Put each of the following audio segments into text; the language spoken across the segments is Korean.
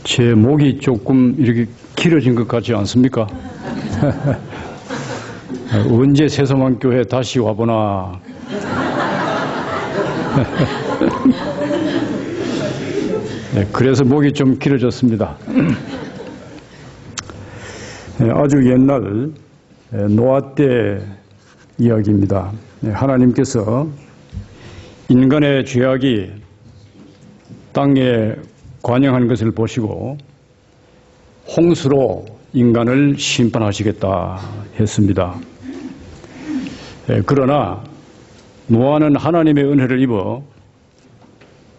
제 목이 조금 이렇게 길어진 것 같지 않습니까? 언제 새서만교회 다시 와보나. 네, 그래서 목이 좀 길어졌습니다. 아주 옛날 노아 때 이야기입니다. 하나님께서 인간의 죄악이 땅에 관영한 것을 보시고 홍수로 인간을 심판하시겠다 했습니다. 그러나 노아는 하나님의 은혜를 입어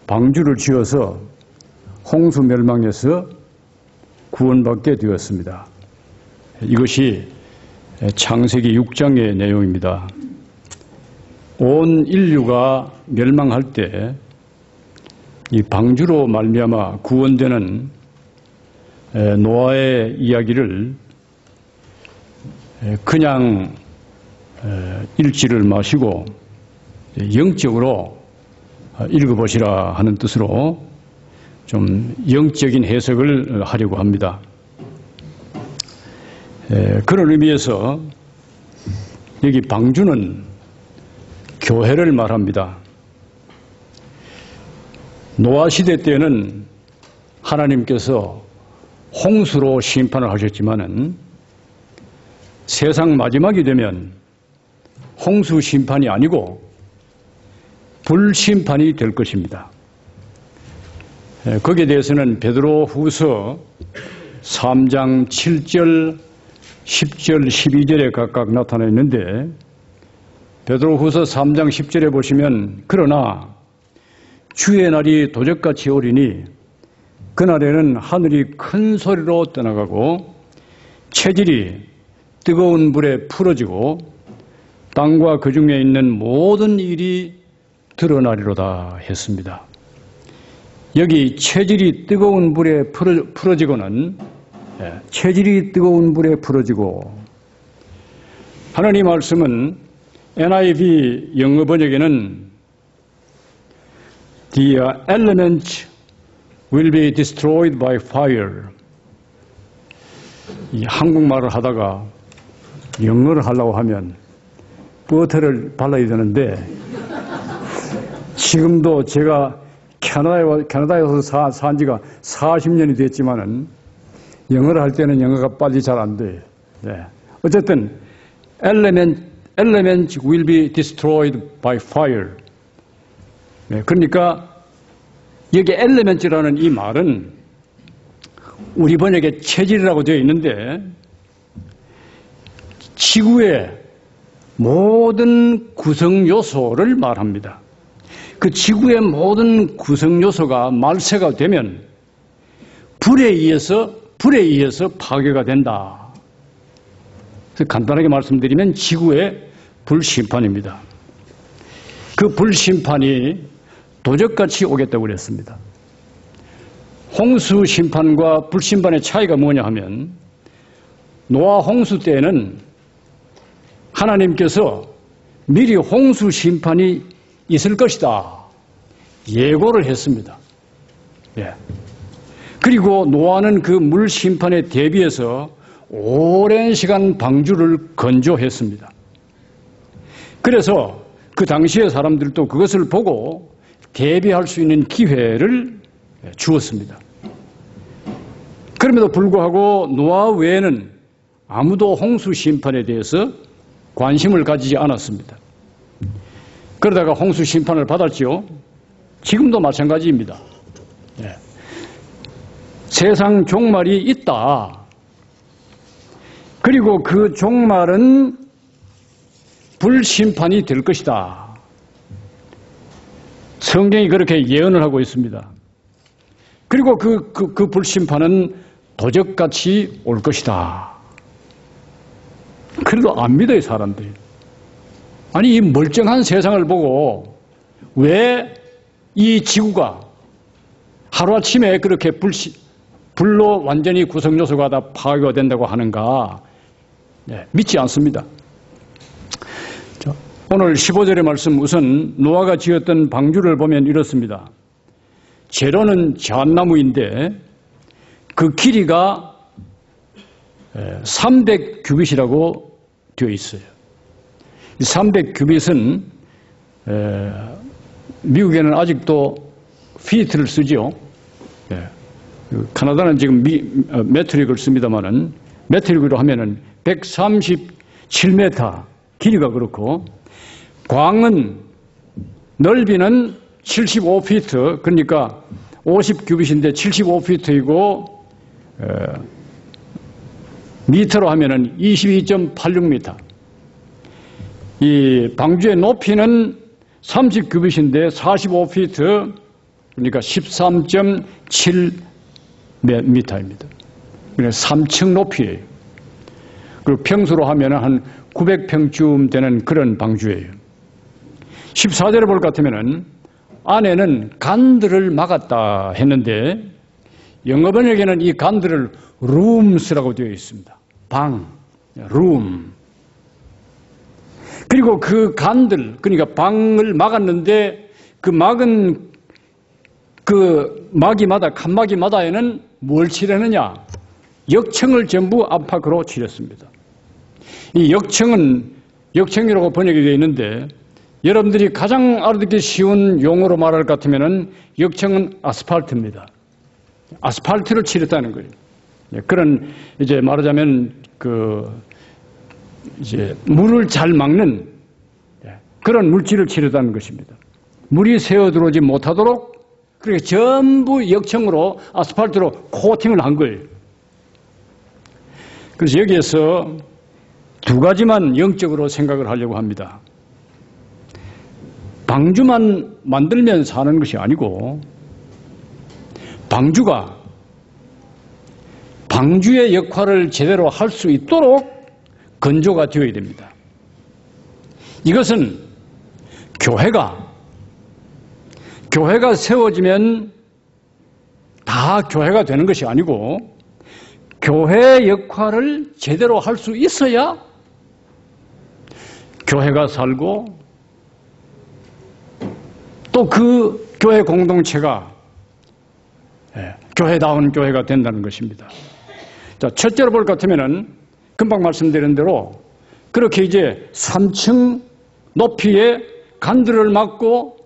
방주를 지어서 홍수 멸망에서 구원받게 되었습니다. 이것이 창세기 6장의 내용입니다. 온 인류가 멸망할 때 이 방주로 말미암아 구원되는 노아의 이야기를 그냥 읽지를 마시고 영적으로 읽어보시라 하는 뜻으로 좀 영적인 해석을 하려고 합니다. 그런 의미에서 여기 방주는 교회를 말합니다. 노아 시대 때는 하나님께서 홍수로 심판을 하셨지만은 세상 마지막이 되면 홍수 심판이 아니고 불심판이 될 것입니다. 거기에 대해서는 베드로후서 3장 7절, 10절, 12절에 각각 나타나 있는데 베드로후서 3장 10절에 보시면 그러나 주의 날이 도적같이 오리니 그날에는 하늘이 큰 소리로 떠나가고 체질이 뜨거운 불에 풀어지고 땅과 그 중에 있는 모든 일이 드러나리로다 했습니다. 여기 체질이 뜨거운 불에 풀어지고는 체질이 뜨거운 불에 풀어지고 하나님 말씀은 NIV 영어 번역에는 The elements will be destroyed by fire. 이 한국말을 하다가 영어를 하려고 하면 버터를 발라야 되는데 지금도 제가 캐나다에 와서 산 지가 40년이 됐지만은 영어를 할 때는 영어가 빨리 잘 안 돼요. 네. 어쨌든 elements will be destroyed by fire. 네, 그러니까 여기 elements라는 이 말은 우리 번역에 체질이라고 되어 있는데 지구의 모든 구성 요소를 말합니다. 그 지구의 모든 구성 요소가 말세가 되면 불에 의해서 파괴가 된다. 그래서 간단하게 말씀드리면 지구의 불심판입니다. 그 불심판이 도적같이 오겠다고 그랬습니다. 홍수 심판과 불심판의 차이가 뭐냐 하면 노아 홍수 때에는 하나님께서 미리 홍수 심판이 있을 것이다. 예고를 했습니다. 예. 그리고 노아는 그 물 심판에 대비해서 오랜 시간 방주를 건조했습니다. 그래서 그 당시의 사람들도 그것을 보고 대비할 수 있는 기회를 주었습니다. 그럼에도 불구하고 노아 외에는 아무도 홍수 심판에 대해서 관심을 가지지 않았습니다. 그러다가 홍수 심판을 받았지요. 지금도 마찬가지입니다. 네. 세상 종말이 있다. 그리고 그 종말은 불심판이 될 것이다. 성경이 그렇게 예언을 하고 있습니다. 그리고 그 불심판은 도적같이 올 것이다. 그래도 안 믿어요, 사람들이. 아니, 이 멀쩡한 세상을 보고 왜 이 지구가 하루아침에 그렇게 불로 완전히 구성요소가 다 파괴가 된다고 하는가? 네, 믿지 않습니다. 자, 오늘 15절의 말씀 우선 노아가 지었던 방주를 보면 이렇습니다. 재료는 잣나무인데 그 길이가 300규빗이라고 되어 있어요. 이 300규빗은 미국에는 아직도 피트를 쓰죠. 카나다는 지금 메트릭을 씁니다만은 메트릭으로 하면은 137m 길이가 그렇고 광은 넓이는 75피트 그러니까 50규빗인데 75피트이고 미터로 하면은 22.86m. 이 방주의 높이는 30규빗인데 45피트 그러니까 13.7m입니다. 그러니까 3층 높이예요. 그리고 평수로 하면 한 900평쯤 되는 그런 방주예요. 14절에 볼 것 같으면 안에는 간들을 막았다 했는데 영어 번역에는 이 간들을 rooms라고 되어 있습니다. 방, room. 그리고 그 간들, 그러니까 방을 막았는데 그 막은 그 마기마다, 칸마기마다에는 뭘 칠했느냐? 역청을 전부 압박으로 칠했습니다. 이 역청이라고 번역이 되어 있는데 여러분들이 가장 알아듣기 쉬운 용어로 말할 것 같으면은 역청은 아스팔트입니다. 아스팔트를 칠했다는 거예요. 그런 이제 말하자면 이제 물을 잘 막는 그런 물질을 칠했다는 것입니다. 물이 새어 들어오지 못하도록 그렇게 전부 역청으로 아스팔트로 코팅을 한 거예요. 그래서 여기에서 두 가지만 영적으로 생각을 하려고 합니다. 방주만 만들면 사는 것이 아니고 방주가 방주의 역할을 제대로 할 수 있도록 건조가 되어야 됩니다. 이것은 교회가 세워지면 다 교회가 되는 것이 아니고 교회의 역할을 제대로 할 수 있어야 교회가 살고 또 그 교회 공동체가 교회다운 교회가 된다는 것입니다. 자, 첫째로 볼 것 같으면은 금방 말씀드린 대로 그렇게 이제 3층 높이의 간들을 막고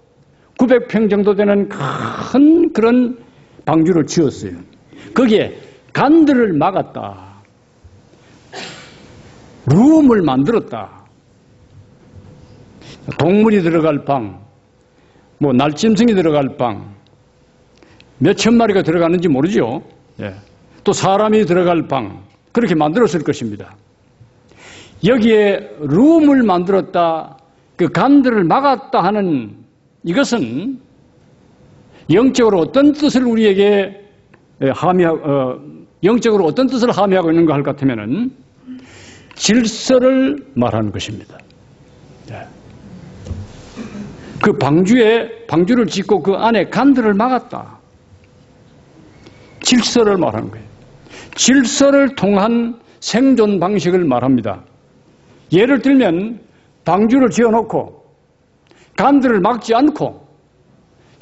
900평 정도 되는 큰 그런 방주를 지었어요. 거기에 간들을 막았다. 룸을 만들었다. 동물이 들어갈 방, 뭐 날짐승이 들어갈 방, 몇천 마리가 들어가는지 모르죠. 또 사람이 들어갈 방, 그렇게 만들었을 것입니다. 여기에 룸을 만들었다, 그 간들을 막았다 하는 이것은 영적으로 어떤 뜻을 우리에게 영적으로 어떤 뜻을 함의하고 있는가 할 것 같으면은 질서를 말하는 것입니다. 그 방주를 짓고 그 안에 간들을 막았다. 질서를 말하는 거예요. 질서를 통한 생존 방식을 말합니다. 예를 들면 방주를 지어놓고 간들을 막지 않고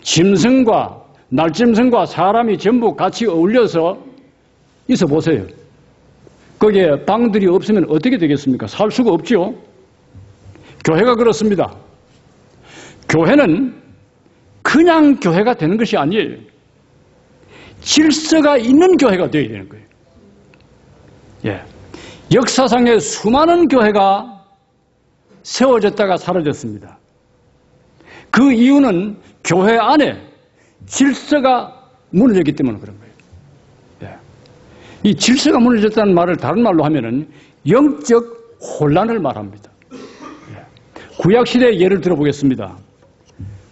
짐승과 날짐승과 사람이 전부 같이 어울려서 있어 보세요. 거기에 방들이 없으면 어떻게 되겠습니까? 살 수가 없죠. 교회가 그렇습니다. 교회는 그냥 교회가 되는 것이 아니에요. 질서가 있는 교회가 되어야 되는 거예요. 역사상에 수많은 교회가 세워졌다가 사라졌습니다. 그 이유는 교회 안에 질서가 무너졌기 때문에 그런 거예요. 이 질서가 무너졌다는 말을 다른 말로 하면은 영적 혼란을 말합니다. 구약시대의 예를 들어보겠습니다.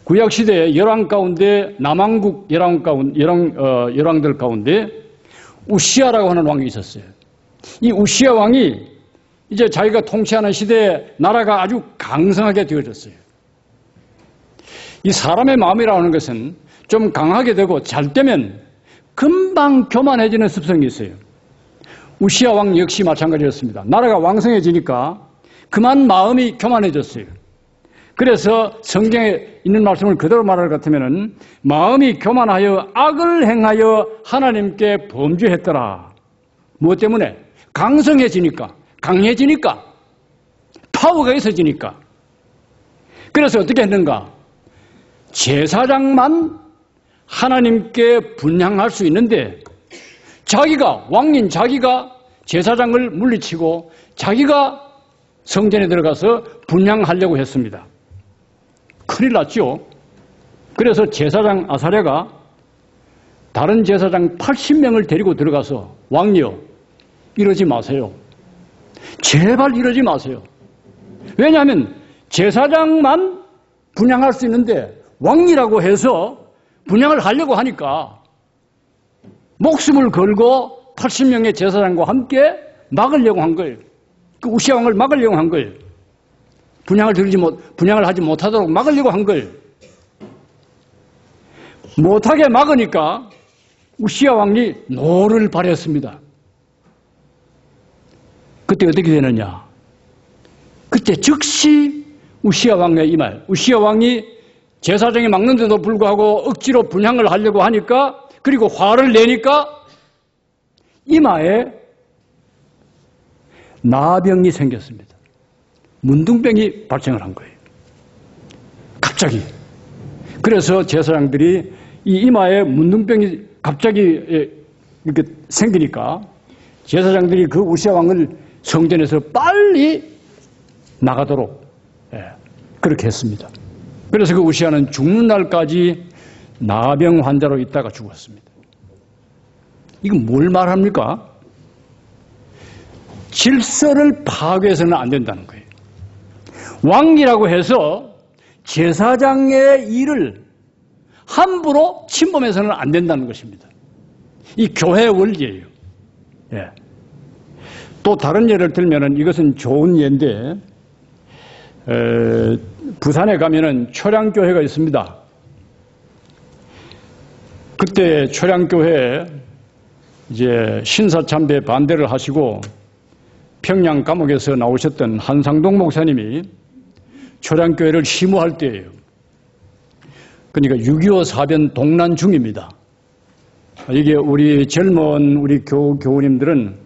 구약시대의 열왕 가운데 남왕국 열왕들 가운데 우시아라고 하는 왕이 있었어요. 이 우시아 왕이 이제 자기가 통치하는 시대에 나라가 아주 강성하게 되어졌어요. 이 사람의 마음이라고 하는 것은 좀 강하게 되고 잘 되면 금방 교만해지는 습성이 있어요. 우시아 왕 역시 마찬가지였습니다. 나라가 왕성해지니까 그만 마음이 교만해졌어요. 그래서 성경에 있는 말씀을 그대로 말할 것 같으면은 마음이 교만하여 악을 행하여 하나님께 범죄했더라. 무엇 때문에? 강성해지니까, 강해지니까, 파워가 있어지니까. 그래서 어떻게 했는가? 제사장만 하나님께 분향할 수 있는데 자기가, 왕인 자기가 제사장을 물리치고 자기가 성전에 들어가서 분향하려고 했습니다. 큰일 났죠. 그래서 제사장 아사랴가 다른 제사장 80명을 데리고 들어가서 왕이여, 이러지 마세요. 제발 이러지 마세요. 왜냐하면 제사장만 분향할 수 있는데 왕이라고 해서 분향을 하려고 하니까 목숨을 걸고 80명의 제사장과 함께 막으려고 한 거예요. 그 우시야 왕을 막으려고 한 거예요. 분향을 하지 못하도록 막으려고 한 거예요. 못하게 막으니까 우시야 왕이 노를 발했습니다. 그때 어떻게 되느냐? 그때 즉시 우시야 왕의 이말, 우시야 왕이 제사장이 막는데도 불구하고 억지로 분향을 하려고 하니까, 그리고 화를 내니까 이마에 나병이 생겼습니다. 문둥병이 발생을 한 거예요. 갑자기. 그래서 제사장들이 이 이마에 문둥병이 갑자기 이렇게 생기니까 제사장들이 그 우시야 왕을 성전에서 빨리 나가도록 그렇게 했습니다. 그래서 그 우시야는 죽는 날까지 나병 환자로 있다가 죽었습니다. 이건 뭘 말합니까? 질서를 파괴해서는 안 된다는 거예요. 왕이라고 해서 제사장의 일을 함부로 침범해서는 안 된다는 것입니다. 이 교회 원리예요. 예. 또 다른 예를 들면은 이것은 좋은 예인데, 부산에 가면은 초량교회가 있습니다. 그때 초량교회에 이제 신사참배 반대를 하시고 평양 감옥에서 나오셨던 한상동 목사님이 초량교회를 심호할 때예요. 그러니까 6.25 사변 동란 중입니다. 이게 우리 젊은 우리 교우님들은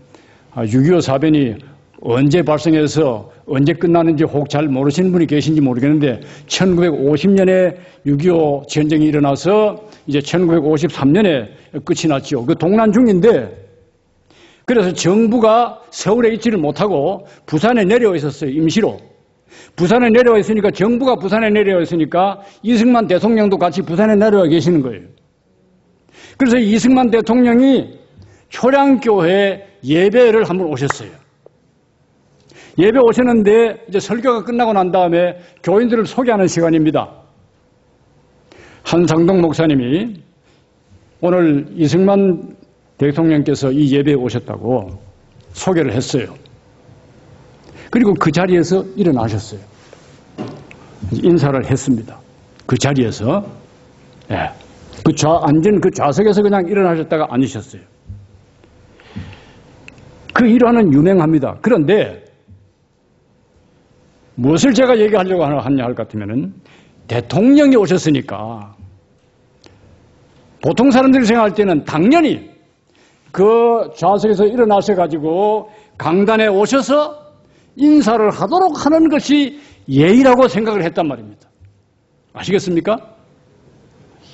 6.25 사변이 언제 발생해서 언제 끝나는지 혹 잘 모르시는 분이 계신지 모르겠는데 1950년에 6.25 전쟁이 일어나서 이제 1953년에 끝이 났죠. 그 동란 중인데, 그래서 정부가 서울에 있지를 못하고 부산에 내려와 있었어요. 임시로. 부산에 내려와 있으니까, 정부가 부산에 내려와 있으니까 이승만 대통령도 같이 부산에 내려와 계시는 거예요. 그래서 이승만 대통령이 초량교회 예배를 한번 오셨어요. 예배 오셨는데 이제 설교가 끝나고 난 다음에 교인들을 소개하는 시간입니다. 한상동 목사님이 오늘 이승만 대통령께서 이 예배에 오셨다고 소개를 했어요. 그리고 그 자리에서 일어나셨어요. 인사를 했습니다. 그 자리에서. 예. 앉은 그 좌석에서 그냥 일어나셨다가 앉으셨어요. 그 일화는 유명합니다. 그런데 무엇을 제가 얘기하려고 하냐 할 것 같으면은 대통령이 오셨으니까 보통 사람들이 생각할 때는 당연히 그 좌석에서 일어나셔가지고 강단에 오셔서 인사를 하도록 하는 것이 예의라고 생각을 했단 말입니다. 아시겠습니까?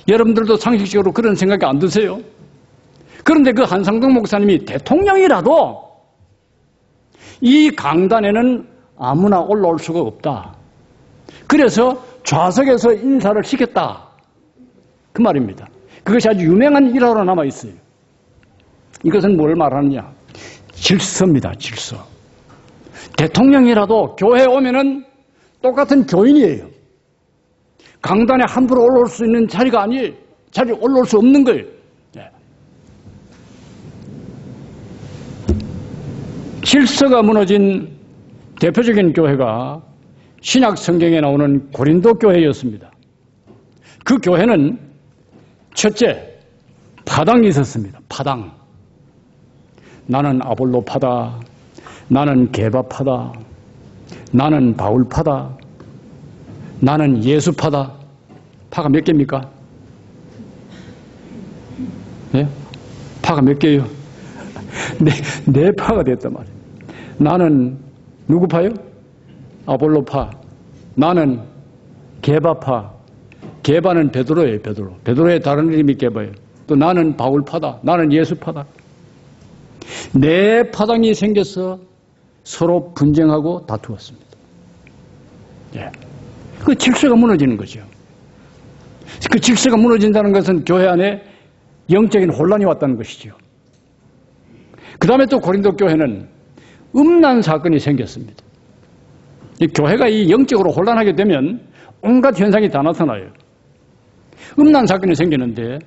여러분들도 상식적으로 그런 생각이 안 드세요? 그런데 그 한상동 목사님이 대통령이라도 이 강단에는 아무나 올라올 수가 없다. 그래서 좌석에서 인사를 시켰다. 그 말입니다. 그것이 아주 유명한 일화로 남아있어요. 이것은 뭘 말하느냐? 질서입니다. 질서. 대통령이라도 교회에 오면은 똑같은 교인이에요. 강단에 함부로 올라올 수 있는 자리가 아니에요. 자리에 올라올 수 없는 거예요. 네. 질서가 무너진 대표적인 교회가 신약 성경에 나오는 고린도 교회였습니다. 그 교회는 첫째, 파당이 있었습니다. 파당. 나는 아볼로파다. 나는 게바파다. 나는 바울파다. 나는 예수파다. 파가 몇 개입니까? 예? 파가 몇 개예요? 네 파가 됐단 말이에요. 나는 누구 파요? 아볼로파. 나는 게바파. 게바는 베드로예요, 베드로. 베드로의 다른 이름이 게바예요. 또 나는 바울파다. 나는 예수파다. 네 파당이 생겨서 서로 분쟁하고 다투었습니다. 예. 그 질서가 무너지는 거죠. 그 질서가 무너진다는 것은 교회 안에 영적인 혼란이 왔다는 것이죠. 그 다음에 또 고린도 교회는 음란 사건이 생겼습니다. 이 교회가 이 영적으로 혼란하게 되면 온갖 현상이 다 나타나요. 음란 사건이 생기는데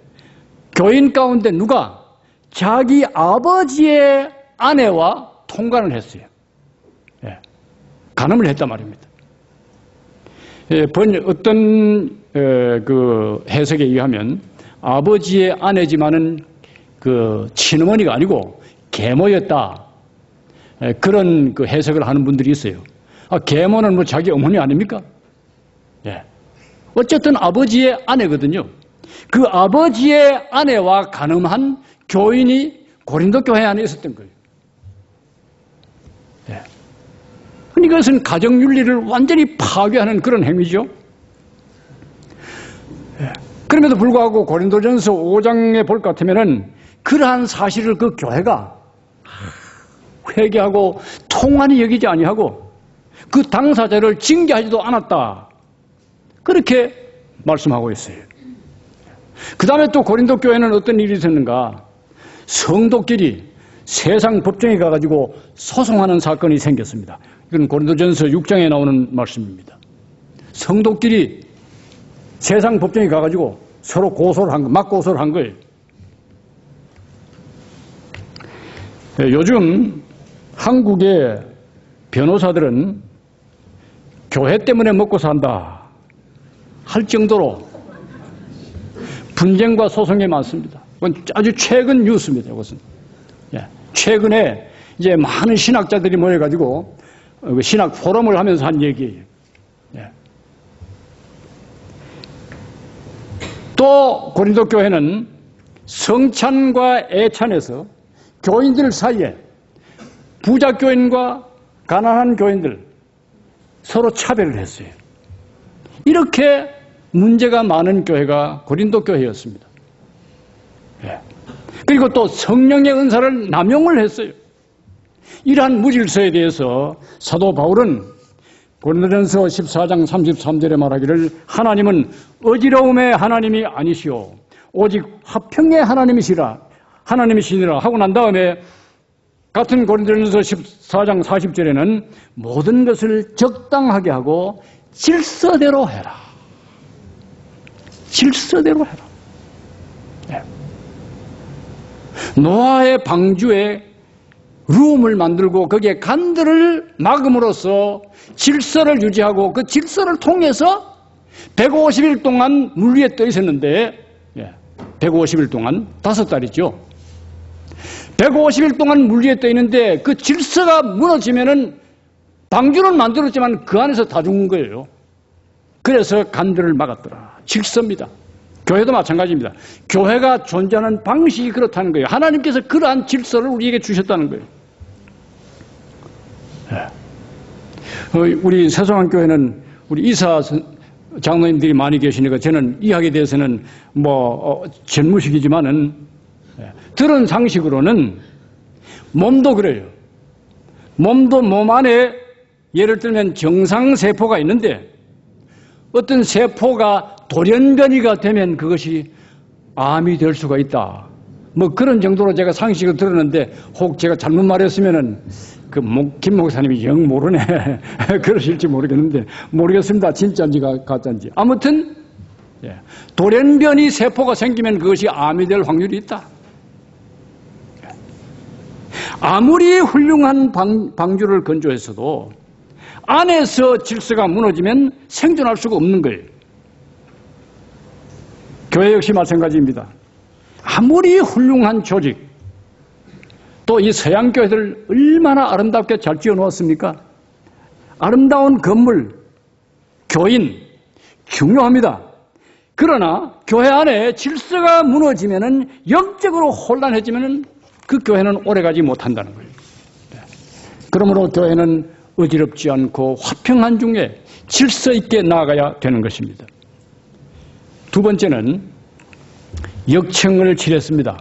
교인 가운데 누가 자기 아버지의 아내와 통관을 했어요. 예. 간음을 했단 말입니다. 예, 어떤 그 해석에 의하면 아버지의 아내지만은 그 친어머니가 아니고 계모였다. 예, 그런 그 해석을 하는 분들이 있어요. 아, 계모는 뭐 자기 어머니 아닙니까? 예. 어쨌든 아버지의 아내거든요. 그 아버지의 아내와 간음한 교인이 고린도 교회 안에 있었던 거예요. 예. 이것은 가정윤리를 완전히 파괴하는 그런 행위죠. 예. 그럼에도 불구하고 고린도전서 5장에 볼 것 같으면은 그러한 사실을 그 교회가 회개하고 통한히 여기지 아니하고 그 당사자를 징계하지도 않았다. 그렇게 말씀하고 있어요. 그 다음에 또 고린도 교회는 어떤 일이 있었는가? 성도끼리 세상 법정에 가가지고 소송하는 사건이 생겼습니다. 이건 고린도전서 6장에 나오는 말씀입니다. 성도끼리 세상 법정에 가가지고 서로 고소를 한 거, 맞고소를 한 거예요. 요즘 한국의 변호사들은 교회 때문에 먹고 산다 할 정도로 분쟁과 소송이 많습니다. 아주 최근 뉴스입니다. 이것은. 예. 최근에 이제 많은 신학자들이 모여가지고 신학 포럼을 하면서 한 얘기예요. 예. 또 고린도 교회는 성찬과 애찬에서 교인들 사이에 부자 교인과 가난한 교인들 서로 차별을 했어요. 이렇게 문제가 많은 교회가 고린도 교회였습니다. 예. 그리고 또 성령의 은사를 남용을 했어요. 이러한 무질서에 대해서 사도 바울은 고린도전서 14장 33절에 말하기를 하나님은 어지러움의 하나님이 아니시오 오직 화평의 하나님이시니라 하고 난 다음에 같은 고린도전서 14장 40절에는 모든 것을 적당하게 하고 질서대로 해라. 질서대로 해라. 네. 노아의 방주에 룸을 만들고 거기에 간들을 막음으로써 질서를 유지하고 그 질서를 통해서 150일 동안 물 위에 떠 있었는데 150일 동안 5달이죠. 150일 동안 물 위에 떠 있는데 그 질서가 무너지면은 방주는 만들었지만 그 안에서 다 죽은 거예요. 그래서 간들을 막았더라. 질서입니다. 교회도 마찬가지입니다. 교회가 존재하는 방식이 그렇다는 거예요. 하나님께서 그러한 질서를 우리에게 주셨다는 거예요. 우리 세송한교회는 우리 이사 장로님들이 많이 계시니까 저는 이학에 대해서는 전무식이지만은 들은 상식으로는 몸도 그래요. 몸도 몸 안에 예를 들면 정상세포가 있는데 어떤 세포가 돌연변이가 되면 그것이 암이 될 수가 있다. 그런 정도로 제가 상식을 들었는데 혹 제가 잘못 말했으면은 김 목사님이 영 모르네. 그러실지 모르겠습니다. 진짜인지 가짜인지. 아무튼 돌연변이 세포가 생기면 그것이 암이 될 확률이 있다. 아무리 훌륭한 방주를 건조했어도 안에서 질서가 무너지면 생존할 수가 없는 거예요. 교회 역시 마찬가지입니다. 아무리 훌륭한 조직, 또 이 서양 교회들 얼마나 아름답게 잘 지어 놓았습니까? 아름다운 건물, 교인, 중요합니다. 그러나 교회 안에 질서가 무너지면은, 영적으로 혼란해지면은 그 교회는 오래가지 못한다는 거예요. 그러므로 교회는 어지럽지 않고 화평한 중에 질서 있게 나아가야 되는 것입니다. 두 번째는 역청을 칠했습니다.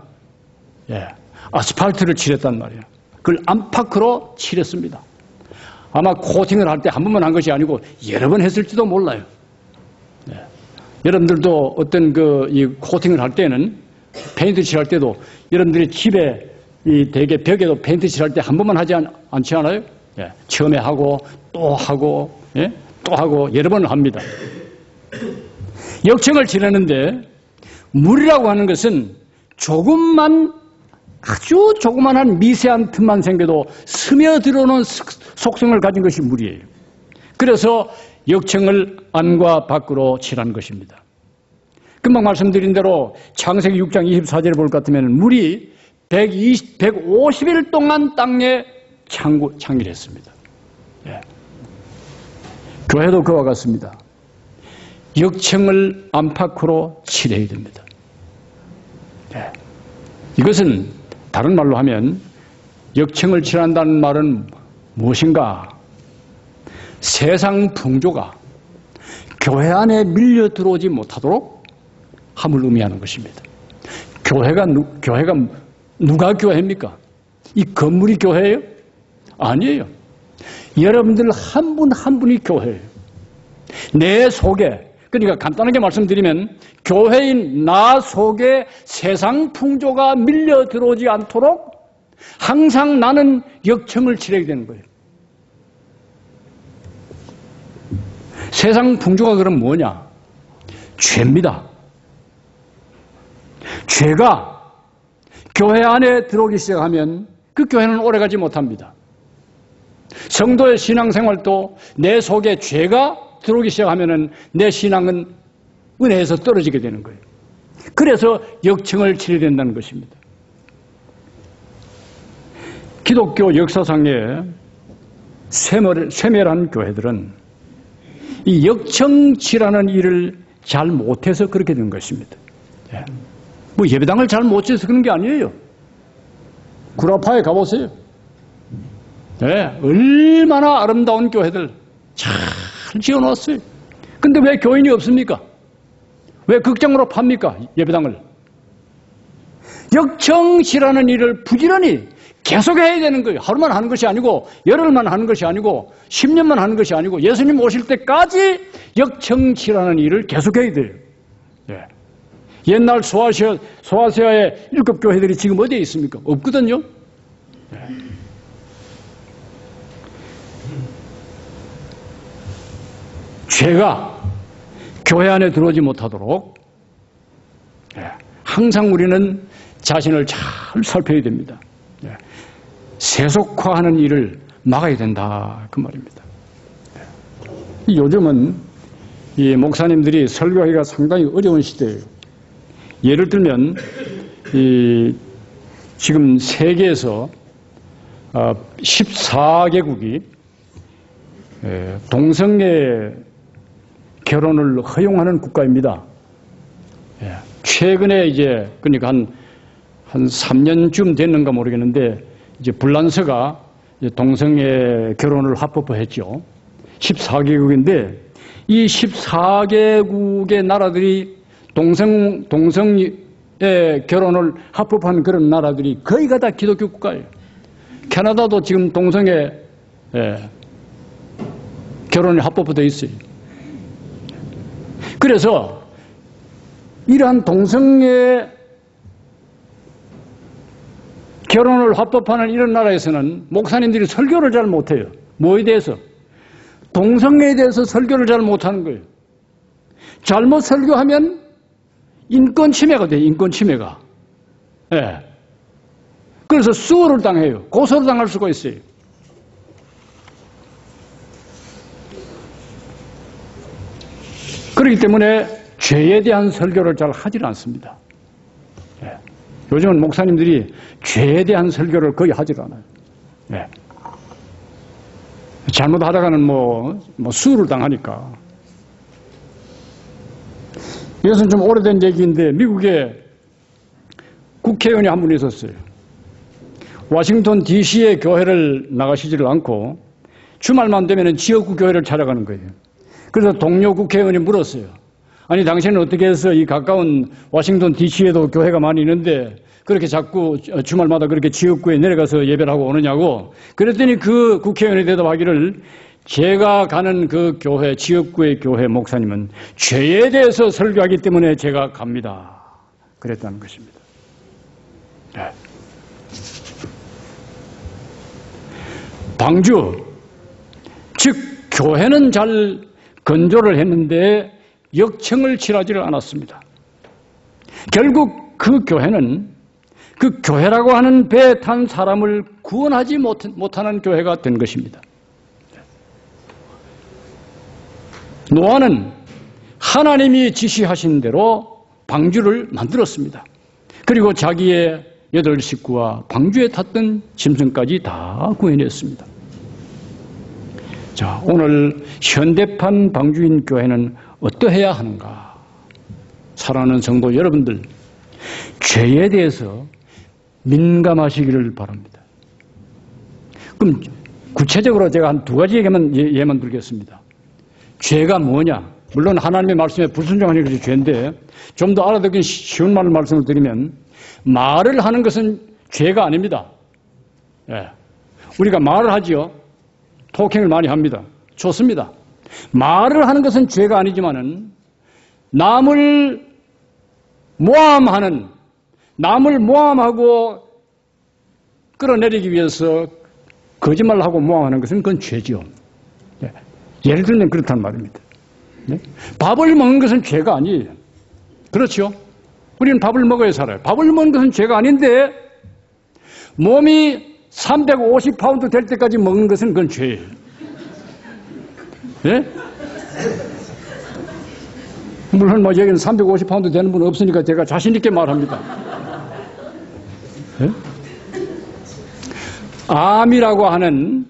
아스팔트를 칠했단 말이에요. 그걸 안팎으로 칠했습니다. 아마 코팅을 할 때 한 번만 한 것이 아니고 여러 번 했을지도 몰라요. 여러분들도 어떤 이 코팅을 할 때는, 페인트 칠할 때도 여러분들이 집에 대개 벽에도 페인트 칠할 때 한 번만 하지 않지 않아요? 처음에 하고 또 하고 또 하고 여러 번을 합니다. 역청을 칠하는데 물이라고 하는 것은 아주 조그만한 미세한 틈만 생겨도 스며들어오는 속성을 가진 것이 물이에요. 그래서 역청을 안과 밖으로 칠한 것입니다. 금방 말씀드린 대로 창세기 6장 24절을 볼 것 같으면 물이 150일 동안 땅에 창일했습니다. 교회도 그와 같습니다. 역청을 안팎으로 칠해야 됩니다. 이것은 다른 말로 하면 역청을 칠한다는 말은 무엇인가? 세상 풍조가 교회 안에 밀려 들어오지 못하도록 함을 의미하는 것입니다. 교회가 누가 교회입니까? 이 건물이 교회예요? 아니에요. 여러분들 한 분 한 분이 교회예요. 내 속에, 그러니까 간단하게 말씀드리면 교회인 나 속에 세상 풍조가 밀려 들어오지 않도록 항상 나는 역청을 칠해야 되는 거예요. 세상 풍조가 그럼 뭐냐? 죄입니다. 죄가 교회 안에 들어오기 시작하면 그 교회는 오래가지 못합니다. 성도의 신앙생활도 내 속에 죄가 들어오기 시작하면 내 신앙은 은혜에서 떨어지게 되는 거예요. 그래서 역청을 칠해야 된다는 것입니다. 기독교 역사상의 쇠멸한 교회들은 이 역청칠하는 일을 잘 못해서 그렇게 된 것입니다. 뭐 예배당을 잘 못 지어서 그런 게 아니에요. 구라파에 가보세요. 얼마나 아름다운 교회들 잘 지어놨어요. 근데 왜 교인이 없습니까? 왜 극장으로 팝니까? 예배당을. 역청칠하는 일을 부지런히 계속해야 되는 거예요. 하루만 하는 것이 아니고 열흘만 하는 것이 아니고 10년만 하는 것이 아니고 예수님 오실 때까지 역청칠하는 일을 계속해야 돼요. 옛날 소아시아의 7 교회들이 지금 어디에 있습니까? 없거든요. 죄가 교회 안에 들어오지 못하도록 항상 우리는 자신을 잘 살펴야 됩니다. 세속화하는 일을 막아야 된다, 그 말입니다. 요즘은 이 목사님들이 설교하기가 상당히 어려운 시대예요. 예를 들면 지금 세계에서 14개국이 동성애 결혼을 허용하는 국가입니다. 최근에 그러니까 한 3년쯤 됐는가 모르겠는데 이제 불란서가 동성애 결혼을 합법화했죠. 14개국인데 이 14개국의 나라들이 동성애 결혼을 합법한 그런 나라들이 거의가 다 기독교 국가예요. 캐나다도 지금 동성애 결혼이 합법화되어 있어요. 그래서 이러한 동성애 결혼을 합법화하는 이런 나라에서는 목사님들이 설교를 잘 못해요. 뭐에 대해서? 동성애에 대해서 설교를 잘 못하는 거예요. 잘못 설교하면 인권 침해가 돼요. 인권 침해가. 그래서 수어를 당해요. 고소를 당할 수가 있어요. 그렇기 때문에 죄에 대한 설교를 잘 하질 않습니다. 요즘은 목사님들이 죄에 대한 설교를 거의 하질 않아요. 잘못하다가는 뭐 수를 당하니까. 이것은 좀 오래된 얘기인데 미국에 국회의원이 한 분 있었어요. 워싱턴 DC의 교회를 나가시지를 않고 주말만 되면 지역구 교회를 찾아가는 거예요. 그래서 동료 국회의원이 물었어요. 아니 당신은 어떻게 해서 이 가까운 워싱턴 DC에도 교회가 많이 있는데 그렇게 자꾸 주말마다 그렇게 지역구에 내려가서 예배를 하고 오느냐고. 그랬더니 그 국회의원이 대답하기를 제가 가는 그 교회, 지역구의 교회 목사님은 죄에 대해서 설교하기 때문에 제가 갑니다. 그랬다는 것입니다. 네. 방주, 즉 교회는 잘 건조를 했는데 역청을 취하지를 않았습니다. 결국 그 교회는 그 교회라고 하는 배에 탄 사람을 구원하지 못하는 교회가 된 것입니다. 노아는 하나님이 지시하신 대로 방주를 만들었습니다. 그리고 자기의 8 식구와 방주에 탔던 짐승까지 다 구해냈습니다. 자, 오늘 현대판 방주인 교회는 어떠해야 하는가? 사랑하는 성도 여러분들, 죄에 대해서 민감하시기를 바랍니다. 그럼 구체적으로 제가 한 2가지 예만 들겠습니다. 죄가 뭐냐? 물론 하나님의 말씀에 불순종하는 것이 죄인데 좀 더 알아듣기 쉬운 말씀을 드리면 말을 하는 것은 죄가 아닙니다. 예. 우리가 말을 하지요. 폭행을 많이 합니다. 좋습니다. 말을 하는 것은 죄가 아니지만은 남을 모함하고 끌어내리기 위해서 거짓말을 하고 모함하는 것은 그건 죄죠. 예. 예를 들면 그렇단 말입니다. 네? 밥을 먹는 것은 죄가 아니에요. 그렇죠? 우리는 밥을 먹어야 살아요. 밥을 먹는 것은 죄가 아닌데 몸이 350파운드 될 때까지 먹는 것은 그건 죄예요. 네? 물론 여기는 350파운드 되는 분 없으니까 제가 자신 있게 말합니다. 네? 암이라고 하는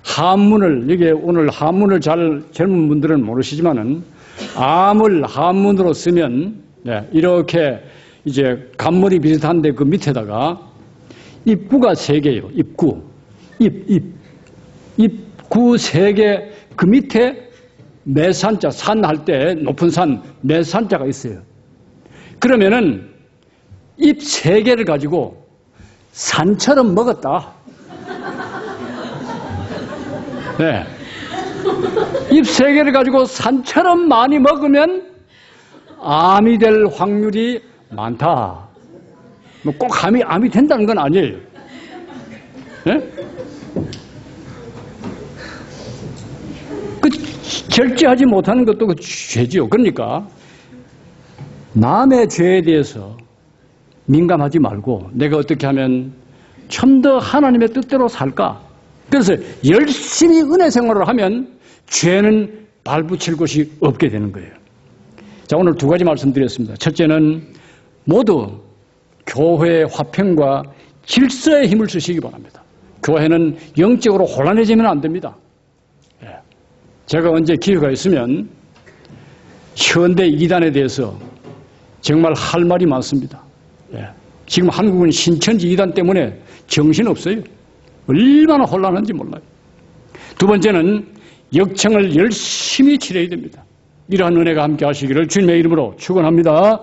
한문을, 이게 오늘 한문을 잘 젊은 분들은 모르시지만은 암을 한문으로 쓰면 이렇게 이제 간물이 비슷한데 그 밑에다가 입구가 3개예요. 입구. 입구 3개 그 밑에 매산자, 산 할 때 높은 산, 매산자가 있어요. 그러면은 입 3개를 가지고 산처럼 먹었다. 네. 입 3개를 가지고 산처럼 많이 먹으면 암이 될 확률이 많다. 뭐 꼭 암이 된다는 건 아니에요. 네? 그 절제하지 못하는 것도 그 죄지요. 그러니까 남의 죄에 대해서 민감하지 말고 내가 어떻게 하면 좀 더 하나님의 뜻대로 살까? 그래서 열심히 은혜 생활을 하면 죄는 발붙일 곳이 없게 되는 거예요. 자, 오늘 2가지 말씀드렸습니다. 첫째는 모두 교회의 화평과 질서에 힘을 쓰시기 바랍니다. 교회는 영적으로 혼란해지면 안 됩니다. 제가 언제 기회가 있으면 현대 이단에 대해서 정말 할 말이 많습니다. 지금 한국은 신천지 이단 때문에 정신없어요. 얼마나 혼란한지 몰라요. 2번째는 역청을 열심히 치러야 됩니다. 이러한 은혜가 함께 하시기를 주님의 이름으로 축원합니다.